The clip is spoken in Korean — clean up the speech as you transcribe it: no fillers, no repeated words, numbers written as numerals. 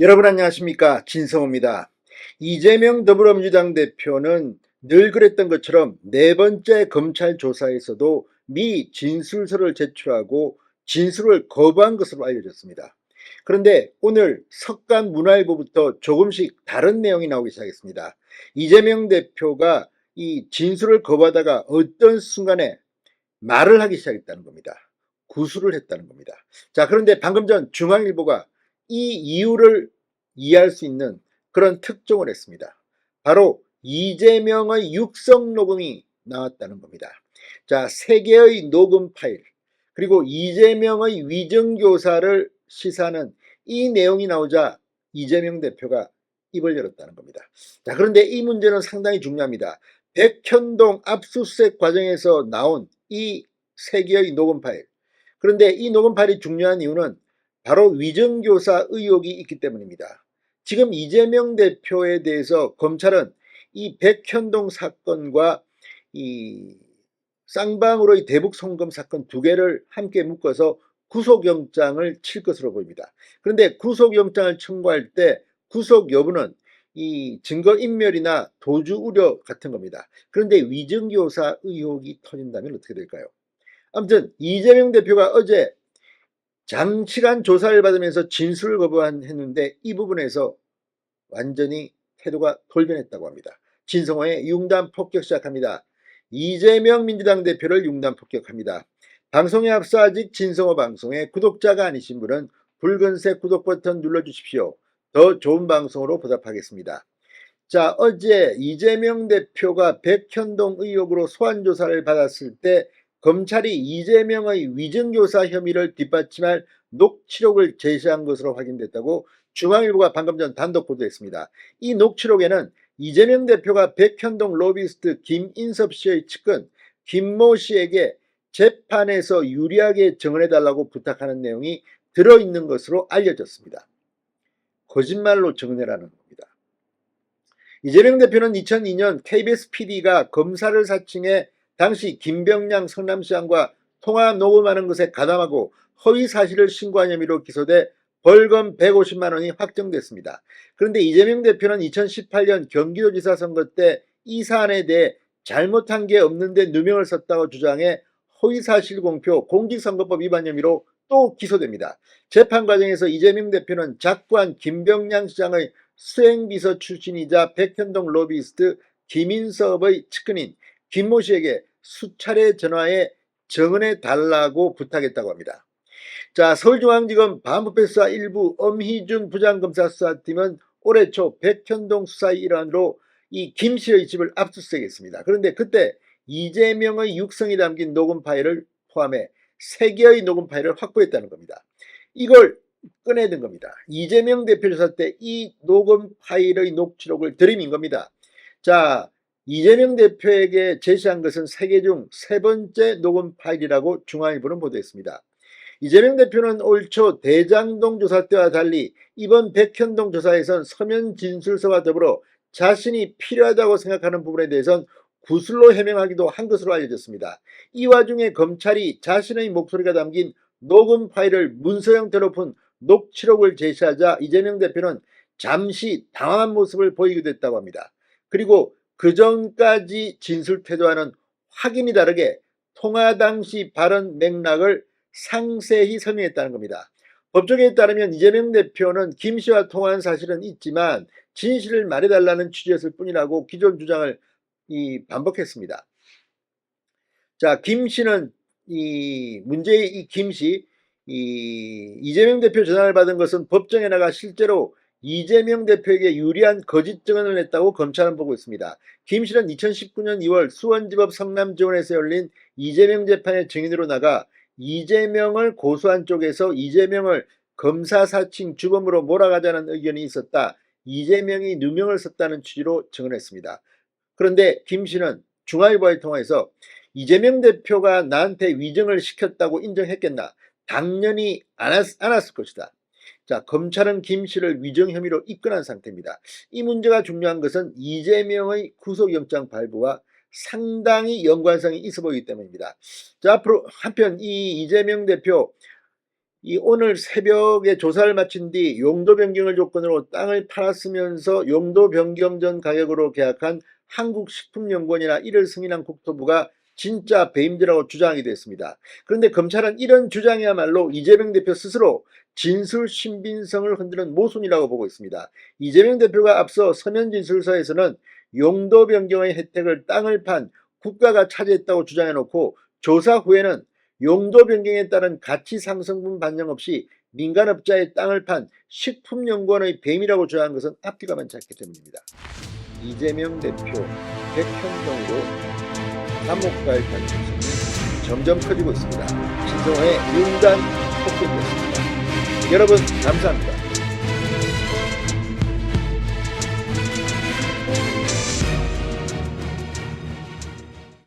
여러분 안녕하십니까, 진성호입니다. 이재명 더불어민주당 대표는 늘 그랬던 것처럼 네 번째 검찰 조사에서도 미 진술서를 제출하고 진술을 거부한 것으로 알려졌습니다. 그런데 오늘 석간문화일보부터 조금씩 다른 내용이 나오기 시작했습니다. 이재명 대표가 이 진술을 거부하다가 어떤 순간에 말을 하기 시작했다는 겁니다. 구술을 했다는 겁니다. 자, 그런데 방금 전 중앙일보가 이 이유를 이해할 수 있는 그런 특종을 했습니다. 바로 이재명의 육성 녹음이 나왔다는 겁니다. 자, 세 개의 녹음 파일, 그리고 이재명의 위정교사를 시사하는 이 내용이 나오자 이재명 대표가 입을 열었다는 겁니다. 자, 그런데 이 문제는 상당히 중요합니다. 백현동 압수수색 과정에서 나온 이 세 개의 녹음 파일. 그런데 이 녹음 파일이 중요한 이유는 바로 위정교사 의혹이 있기 때문입니다. 지금 이재명 대표에 대해서 검찰은 이 백현동 사건과 이 쌍방울의 대북 송금 사건 두 개를 함께 묶어서 구속영장을 칠 것으로 보입니다. 그런데 구속영장을 청구할 때 구속 여부는 이 증거인멸이나 도주 우려 같은 겁니다. 그런데 위증교사 의혹이 터진다면 어떻게 될까요? 아무튼 이재명 대표가 어제 장시간 조사를 받으면서 진술을 거부했는데 이 부분에서 완전히 태도가 돌변했다고 합니다. 진성호의 융단 폭격 시작합니다. 이재명 민주당 대표를 융단 폭격합니다. 방송에 앞서 아직 진성호 방송의 구독자가 아니신 분은 붉은색 구독 버튼 눌러주십시오. 더 좋은 방송으로 보답하겠습니다. 자, 어제 이재명 대표가 백현동 의혹으로 소환조사를 받았을 때 검찰이 이재명의 위증교사 혐의를 뒷받침할 녹취록을 제시한 것으로 확인됐다고 중앙일보가 방금 전 단독 보도했습니다. 이 녹취록에는 이재명 대표가 백현동 로비스트 김인섭 씨의 측근 김모 씨에게 재판에서 유리하게 증언해달라고 부탁하는 내용이 들어있는 것으로 알려졌습니다. 거짓말로 증언해라는 겁니다. 이재명 대표는 2002년 KBS PD가 검사를 사칭해 당시 김병량 성남시장과 통화 녹음하는 것에 가담하고 허위 사실을 신고한 혐의로 기소돼 벌금 150만 원이 확정됐습니다. 그런데 이재명 대표는 2018년 경기도지사 선거 때 이 사안에 대해 잘못한 게 없는데 누명을 썼다고 주장해 허위사실 공표 공직선거법 위반 혐의로 또 기소됩니다. 재판 과정에서 이재명 대표는 작고한 김병량 시장의 수행비서 출신이자 백현동 로비스트 김인섭의 측근인 김모 씨에게 수차례 전화해 증언해 달라고 부탁했다고 합니다. 자, 서울중앙지검 반부패수사 일부 엄희준 부장검사 수사팀은 올해 초 백현동 수사의 일환으로 이 김 씨의 집을 압수수색했습니다. 그런데 그때 이재명의 육성이 담긴 녹음 파일을 포함해 3개의 녹음 파일을 확보했다는 겁니다. 이걸 꺼내든 겁니다. 이재명 대표 조사 때 이 녹음 파일의 녹취록을 들이민 겁니다. 자, 이재명 대표에게 제시한 것은 3개 중 3번째 녹음 파일이라고 중앙일보는 보도했습니다. 이재명 대표는 올 초 대장동 조사 때와 달리 이번 백현동 조사에선 서면 진술서와 더불어 자신이 필요하다고 생각하는 부분에 대해선 구술로 해명하기도 한 것으로 알려졌습니다. 이 와중에 검찰이 자신의 목소리가 담긴 녹음 파일을 문서 형태로 푼 녹취록을 제시하자 이재명 대표는 잠시 당황한 모습을 보이기도 했다고 합니다. 그리고 그 전까지 진술 태도와는 확연히 다르게 통화 당시 발언 맥락을 상세히 설명했다는 겁니다. 법조계에 따르면 이재명 대표는 김 씨와 통화한 사실은 있지만 진실을 말해달라는 취지였을 뿐이라고 기존 주장을 반복했습니다. 자, 김 씨는 문제의 김 씨, 이재명 대표 전화를 받은 것은 법정에 나가 실제로 이재명 대표에게 유리한 거짓 증언을 냈다고 검찰은 보고 있습니다. 김 씨는 2019년 2월 수원지법 성남지원에서 열린 이재명 재판의 증인으로 나가 이재명을 고소한 쪽에서 이재명을 검사 사칭 주범으로 몰아가자는 의견이 있었다. 이재명이 누명을 썼다는 취지로 증언했습니다. 그런데 김 씨는 중앙일보와의 통화에서 이재명 대표가 나한테 위증을 시켰다고 인정했겠나? 당연히 않았을 것이다. 자, 검찰은 김 씨를 위증 혐의로 입건한 상태입니다. 이 문제가 중요한 것은 이재명의 구속영장 발부와 상당히 연관성이 있어 보이기 때문입니다. 자, 앞으로 한편 이 이재명 대표 오늘 새벽에 조사를 마친 뒤 용도 변경을 조건으로 땅을 팔았으면서 용도 변경 전 가격으로 계약한 한국식품연구원이나 이를 승인한 국토부가 진짜 배임죄라고 주장하게 됐습니다. 그런데 검찰은 이런 주장이야말로 이재명 대표 스스로 진술 신빙성을 흔드는 모순이라고 보고 있습니다. 이재명 대표가 앞서 서면 진술서에서는 용도 변경의 혜택을 땅을 판 국가가 차지했다고 주장해놓고 조사 후에는 용도 변경에 따른 가치 상승분 반영 없이 민간업자의 땅을 판 식품연구원의 배임이라고 주장한 것은 앞뒤가 많지 않기 때문입니다. 이재명 대표 백현동으로 감옥 갈 가능성이 점점 커지고 있습니다. 신성호의 윤단 폭격이었습니다. 여러분 감사합니다.